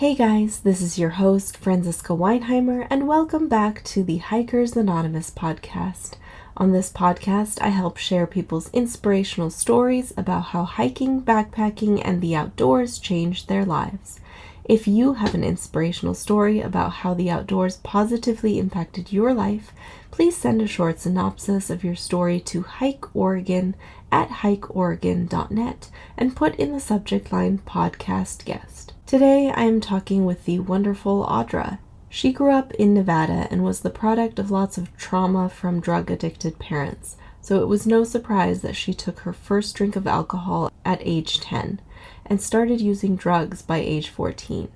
Hey guys, this is your host, Franziska, and welcome back to the Hikers Anonymous podcast. On this podcast, I help share people's inspirational stories about how hiking, backpacking, and the outdoors changed their lives. If you have an inspirational story about how the outdoors positively impacted your life, please send a short synopsis of your story to hikeoregon@hikeoregon.net and put in the subject line podcast guest. Today I am talking with the wonderful Audra. She grew up in Nevada and was the product of lots of trauma from drug-addicted parents, so it was no surprise that she took her first drink of alcohol at age 10 and started using drugs by age 14.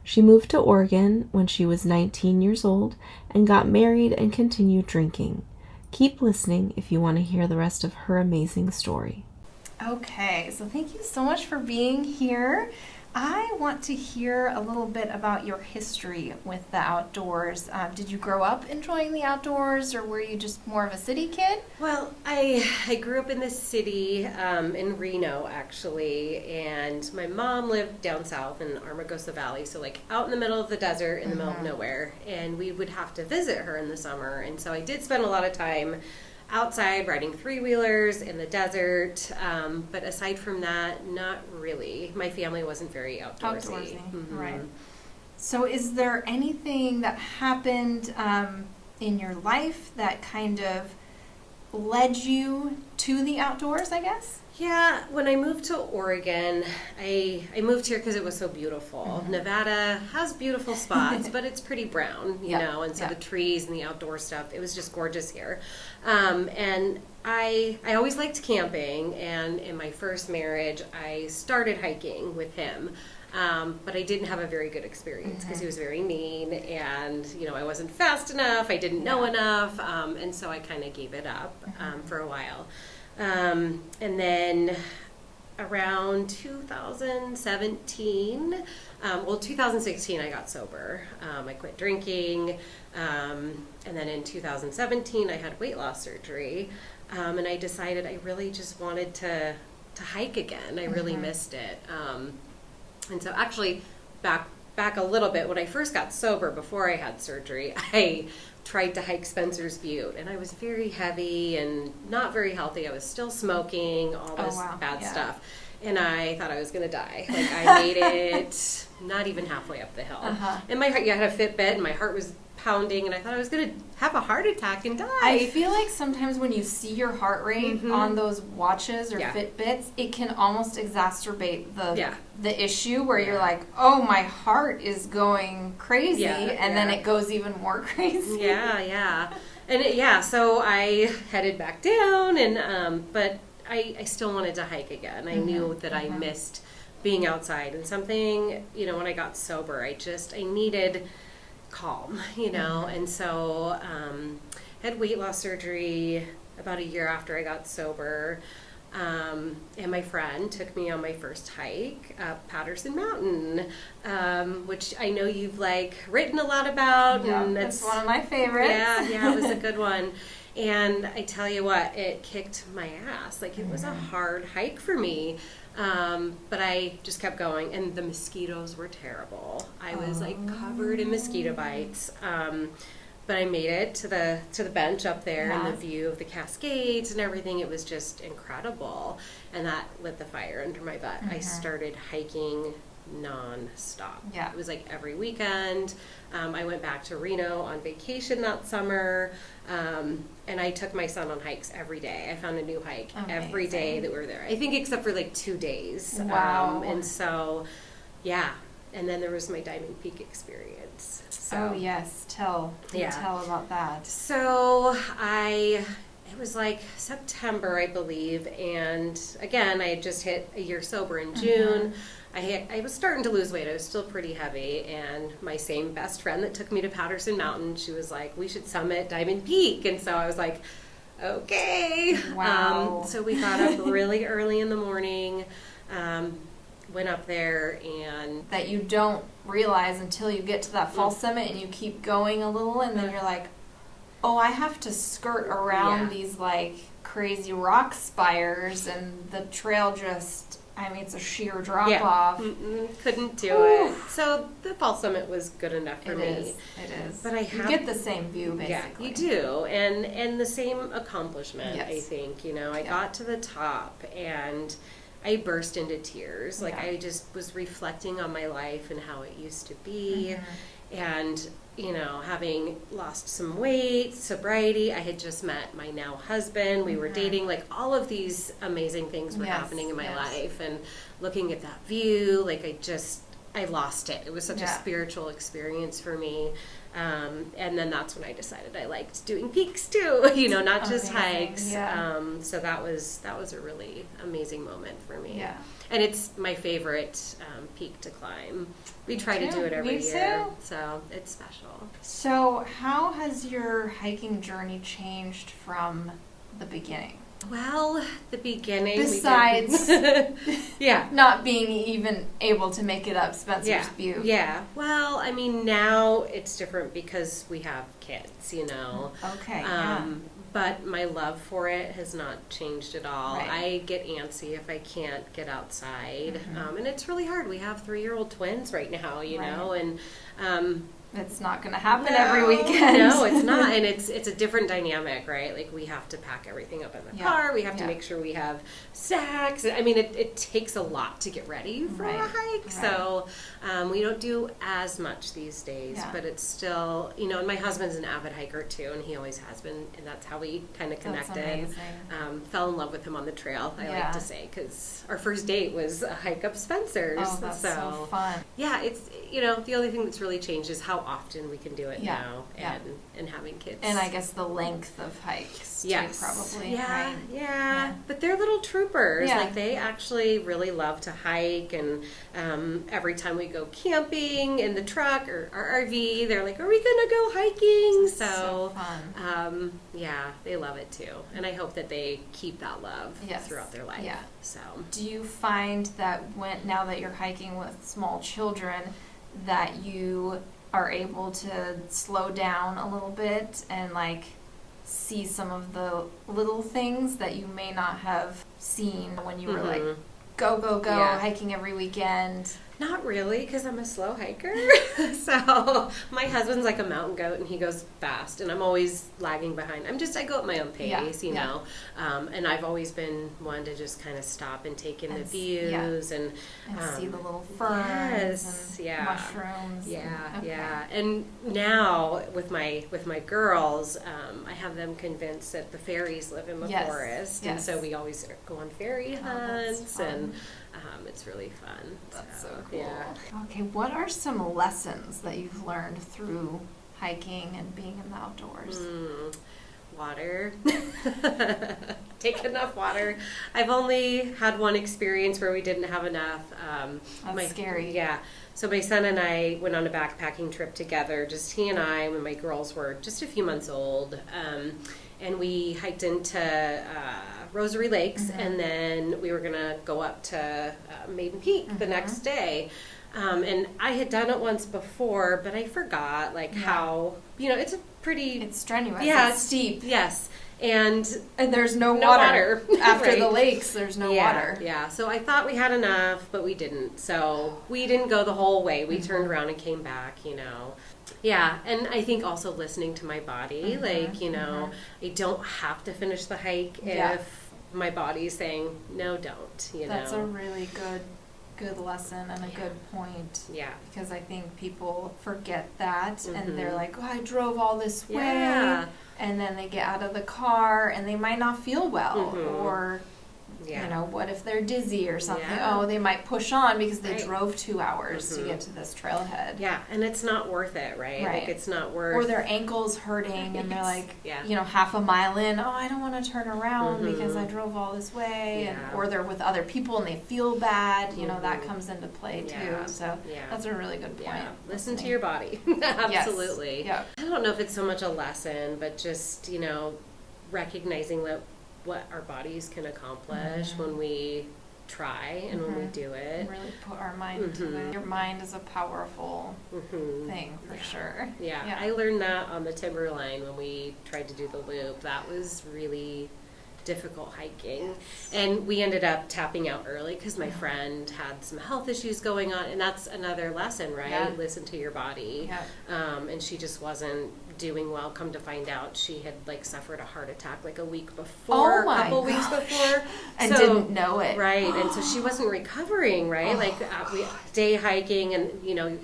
She moved to Oregon when she was 19 years old and got married and continued drinking. Keep listening if you want to hear the rest of her amazing story. Okay, so thank you so much for being here. I want to hear a little bit about your history with the outdoors. Did you grow up enjoying the outdoors, or were you just more of a city kid? Well, I grew up in the city, in Reno, actually, and my mom lived down south in Armagosa Valley, so like out in the middle of the desert, in the middle of nowhere, and we would have to visit her in the summer, and so I did spend a lot of time outside riding three-wheelers in the desert, but aside from that, not really. My family wasn't very outdoorsy. Mm-hmm. Right. So is there anything that happened in your life that kind of led you to the outdoors, I guess? Yeah, when I moved to Oregon, I moved here because it was so beautiful. Mm-hmm. Nevada has beautiful spots, but it's pretty brown, you know, and so the trees and the outdoor stuff, it was just gorgeous here. And I always liked camping, and in my first marriage, I started hiking with him. But I didn't have a very good experience because he was very mean, and, you know, I wasn't fast enough, I didn't know enough, and so I kind of gave it up for a while. And then around 2016, I got sober. I quit drinking, and then in 2017, I had weight loss surgery, and I decided I really just wanted to hike again. I really missed it. And so actually, back a little bit, when I first got sober, before I had surgery, I tried to hike Spencer's Butte, and I was very heavy and not very healthy. I was still smoking, all this bad stuff, and I thought I was going to die. Like, I made it not even halfway up the hill. And my heart, I had a Fitbit, and my heart was pounding, and I thought I was going to have a heart attack and die. I feel like sometimes when you see your heart rate on those watches or Fitbits, it can almost exacerbate the issue where you're like, oh, my heart is going crazy, and then it goes even more crazy. And so I headed back down, and but I still wanted to hike again. I knew that I missed being outside, and something, you know, when I got sober, I needed calm, you know, and so had weight loss surgery about a year after I got sober, and my friend took me on my first hike up Patterson Mountain, which I know you've like written a lot about, and that's one of my favorites. Yeah, it was a good one. And I tell you what, it kicked my ass. Like, it was a hard hike for me. But I just kept going, and the mosquitoes were terrible. I was like covered in mosquito bites. But I made it to the bench up there, and the view of the Cascades and everything. It was just incredible, and that lit the fire under my butt. I started hiking non-stop. It was like every weekend. I went back to Reno on vacation that summer, and I took my son on hikes every day. I found a new hike every day that we were there. I think except for like 2 days. Wow. And so, and then there was my Diamond Peak experience. So, oh yes, tell about that. So it was like September, I believe, and again, I had just hit a year sober in June. I was starting to lose weight. I was still pretty heavy, and my same best friend that took me to Patterson Mountain, she was like, we should summit Diamond Peak, and so I was like, okay. Wow. So we got up really early in the morning, went up there, and that you don't realize until you get to that false summit and you keep going a little, and then you're like, oh, I have to skirt around these like crazy rock spires, and the trail just I mean, it's a sheer drop off. Couldn't do it. So the fall summit was good enough for me. It is. But you get the same view, basically. Yeah, you do. And the same accomplishment, I think. I got to the top and I burst into tears. Like, I just was reflecting on my life and how it used to be. And, having lost some weight, sobriety, I had just met my now husband. We were dating. Like, all of these amazing things were happening in my life. And looking at that view, like, I lost it. It was such a spiritual experience for me. And then that's when I decided I liked doing peaks too, not just hikes. So that was a really amazing moment for me. Yeah. And it's my favorite peak to climb. We try to do it every year, so it's special. So how has your hiking journey changed from the beginning? Well, the beginning. Besides, not being even able to make it up Spencer's Butte. Yeah. Well, I mean, now it's different because we have kids, Okay. But my love for it has not changed at all. Right. I get antsy if I can't get outside, and it's really hard. We have 3-year-old twins right now, know, and it's not going to happen every weekend. No, it's not. And it's a different dynamic, right? Like, we have to pack everything up in the car. We have to make sure we have snacks. I mean, it takes a lot to get ready for a hike. Right. So we don't do as much these days, but it's still, and my husband's an avid hiker too, and he always has been, and that's how we kind of connected. Fell in love with him on the trail, I like to say, because our first date was a hike up Spencer's. Oh, that's so fun. Yeah, it's, the only thing that's really changed is how often we can do it now, and having kids. And I guess the length of hikes, too, probably. Yeah. But they're little troopers. Like, they actually really love to hike, and every time we go camping in the truck or our RV, they're like, are we going to go hiking? So fun. They love it, too. And I hope that they keep that love throughout their life. Yeah. So, do you find that now that you're hiking with small children, that you are able to slow down a little bit and see some of the little things that you may not have seen when you were go hiking every weekend? Not really, because I'm a slow hiker. So my husband's like a mountain goat, and he goes fast, and I'm always lagging behind. I go at my own pace, you know. And I've always been one to just kind of stop and take in the views and see the little ferns and mushrooms. And now with my girls, I have them convinced that the fairies live in the forest, and so we always go on fairy hunts, and it's really fun. That's so cool. Yeah. Okay, what are some lessons that you've learned through hiking and being in the outdoors? Water. Take enough water. I've only had one experience where we didn't have enough. That's scary. Yeah. So my son and I went on a backpacking trip together, just he and I, when my girls were just a few months old. And we hiked into Rosary Lakes, and then we were going to go up to Maiden Peak the next day. And I had done it once before, but I forgot, how, it's strenuous. Yeah. It's steep. Yes. And there's no water. After the lakes, there's no water. Yeah. So I thought we had enough, but we didn't. So we didn't go the whole way. We turned around and came back, Yeah, and I think also listening to my body, I don't have to finish the hike if my body's saying, no, don't, That's a really good lesson and a good point. Yeah. Because I think people forget that, and they're like, I drove all this way. Yeah. And then they get out of the car, and they might not feel well, or... what if they're dizzy or something? Yeah. Oh, they might push on because they drove 2 hours to get to this trailhead. Yeah, and it's not worth it, right? Like, it's not worth... Or their ankle's hurting, and they're like, half a mile in, I don't want to turn around because I drove all this way. Yeah. Or they're with other people and they feel bad. That comes into play, too. Yeah. So that's a really good point. Yeah. Listen to your body. Absolutely. Yes. I don't know if it's so much a lesson, but just, recognizing that what our bodies can accomplish when we try and when we do it. Really put our mind to it. Your mind is a powerful thing, for sure. Yeah, I learned that on the Timberline when we tried to do the loop. That was really difficult hiking. And we ended up tapping out early because my friend had some health issues going on, and that's another lesson, right? Yeah. Listen to your body. Yeah. And she just wasn't doing well. Come to find out, she had like suffered a heart attack like a week before, a couple weeks before, and didn't know it. Right, and so she wasn't recovering. Right, like we day hiking, and you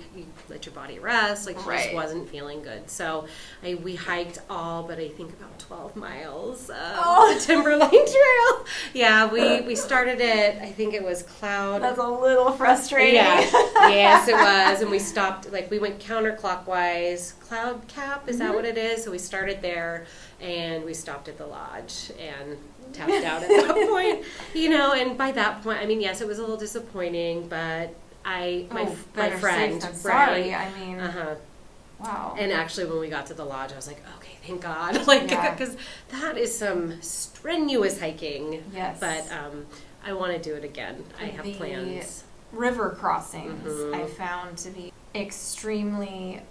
let your body rest. Like she just wasn't feeling good. So we hiked all, but I think about 12 miles of the Timberline Trail. Yeah, we started it. I think it was Cloud. That's a little frustrating. Yeah, yes, it was. And we stopped. Like we went counterclockwise. Cloud Cap, is that what it is? So we started there, and we stopped at the lodge and tapped out at that point. And by that point, I mean, yes, it was a little disappointing, but my friend, sorry. I mean, wow. And actually, when we got to the lodge, I was like, okay, thank God, like because that is some strenuous hiking. Yes, but I want to do it again. I have plans. River crossings I found to be extremely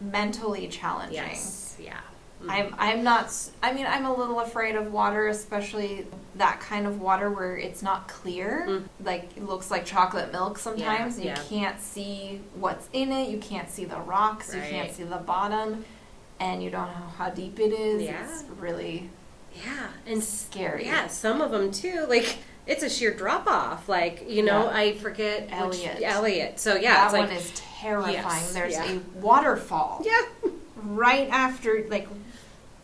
mentally challenging. Yes. Yeah. I'm a little afraid of water, especially that kind of water where it's not clear. Like it looks like chocolate milk sometimes. You can't see what's in it. You can't see the rocks. Right. You can't see the bottom, and you don't know how deep it is. Yeah. It's really and scary. Yeah, some of them too. Like it's a sheer drop off. Like I forget Elliot. So that it's one like, is terrifying. Yes, There's a waterfall. Yeah. Right after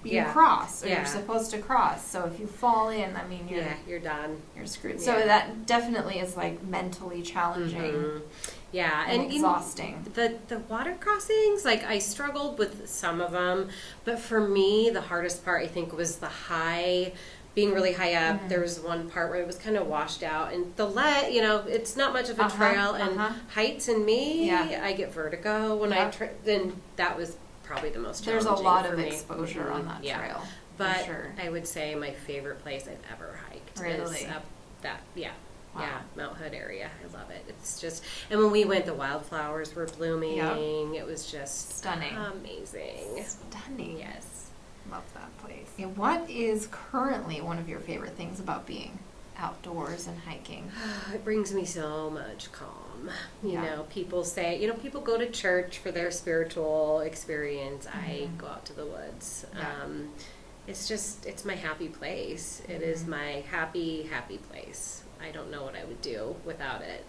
you cross, or you're supposed to cross. So if you fall in, I mean, you're done. You're screwed. Yeah. So that definitely is like mentally challenging. Yeah, and exhausting. The water crossings, like I struggled with some of them, but for me, the hardest part I think was the being really high up. There was one part where it was kind of washed out, and it's not much of a trail, and heights in me, I get vertigo when then that was probably the most challenging. There's a lot of exposure on that trail. But I would say my favorite place I've ever hiked is up that, Mount Hood area. I love it. It's just, and when we went, the wildflowers were blooming. Yep. It was just stunning. Amazing. Stunning. Yes. Love that place. Okay, what is currently one of your favorite things about being outdoors and hiking? It brings me so much calm. People say, people go to church for their spiritual experience. I go out to the woods. It's my happy place. It is my happy, happy place. I don't know what I would do without it.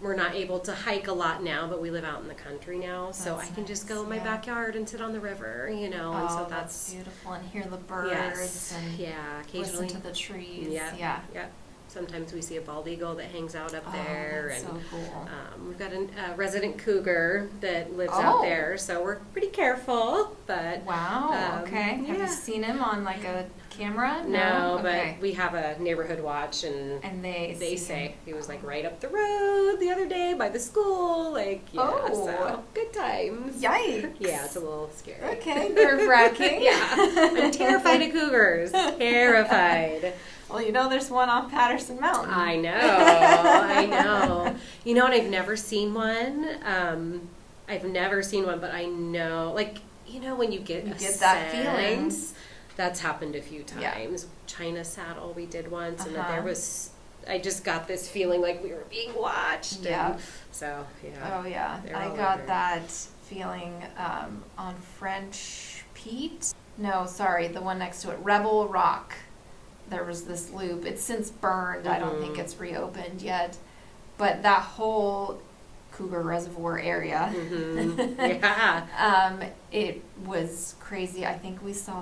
We're not able to hike a lot now, but we live out in the country now, so I can just go in my backyard and sit on the river, and so that's beautiful, and hear the birds, and occasionally listen to the trees. Yeah. Sometimes we see a bald eagle that hangs out up there, that's and so cool. We've got a resident cougar that lives out there, so we're pretty careful. But okay. Have you seen him on like a camera? No, but we have a neighborhood watch, and they say he was like right up the road the other day by the school, so good times. Yikes! Yeah, it's a little scary. Okay, nerve-wracking. I'm terrified of cougars. Terrified. Well, there's one on Patterson Mountain. I know. And I've never seen one. But I know, when you get that feeling. That's happened a few times. China Saddle, we did once, and I just got this feeling like we were being watched. Yeah. So, Oh, yeah. I got that feeling on French Pete. No, sorry, the one next to it, Rebel Rock. There was this loop. It's since burned. I don't think it's reopened yet. But that whole Cougar Reservoir area, it was crazy. I think we saw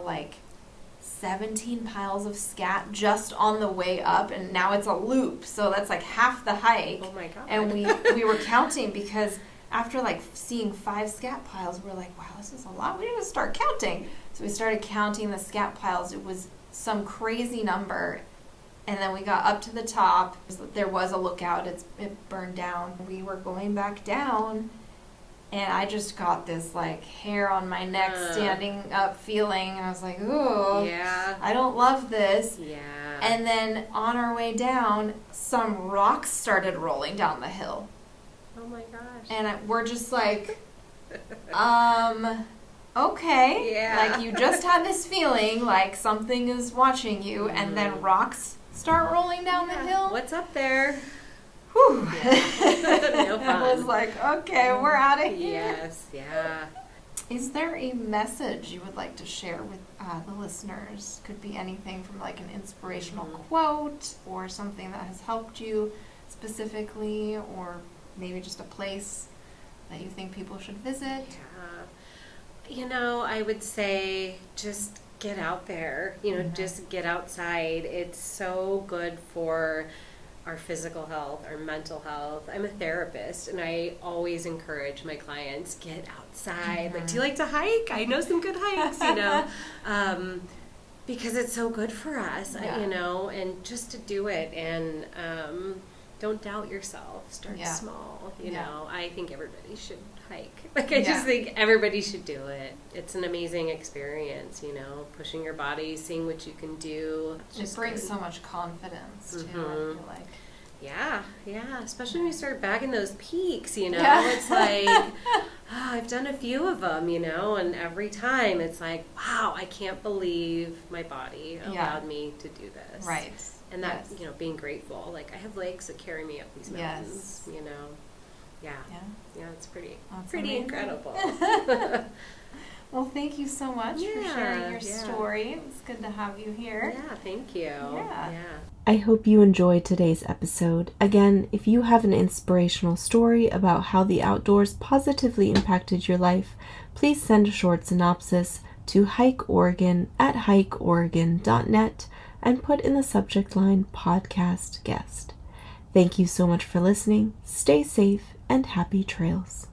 17 piles of scat just on the way up, and now it's a loop. So that's half the hike. Oh my God. And we were counting because after seeing 5 scat piles, we're like, wow, this is a lot. We need to start counting. So we started counting the scat piles. It was some crazy number, and then we got up to the top. There was a lookout. It burned down. We were going back down, and I just got this hair on my neck standing up feeling, and I was like, ooh, I don't love this. And then on our way down, some rocks started rolling down the hill. Oh my gosh. And we're just okay. Yeah. Like you just had this feeling like something is watching you, and then rocks start rolling down the hill. What's up there? Whew. Yeah. No fun. I was like, okay, we're out of here. Yes, yeah. Is there a message you would like to share with the listeners? Could be anything from like an inspirational quote or something that has helped you specifically, or maybe just a place that you think people should visit. Yeah. I would say just get out there, just get outside. It's so good for our physical health, our mental health. I'm a therapist, and I always encourage my clients, get outside. Like, do you like to hike? I know some good hikes, because it's so good for us, and just to do it. And don't doubt yourself. Start small, know. I think everybody should hike. Like, I just think everybody should do it. It's an amazing experience, pushing your body, seeing what you can do. It brings so much confidence, too, I feel like. Yeah, especially when you start bagging those peaks, It's like, I've done a few of them, and every time it's like, wow, I can't believe my body allowed me to do this. Right. And that, being grateful. Like, I have legs that carry me up these mountains, Yeah, it's pretty incredible. Well, thank you so much for sharing your story. It was good to have you here. Yeah, thank you. Yeah. I hope you enjoyed today's episode. Again, if you have an inspirational story about how the outdoors positively impacted your life, please send a short synopsis to hikeoregon@hikeoregon.net and put in the subject line podcast guest. Thank you so much for listening. Stay safe and happy trails.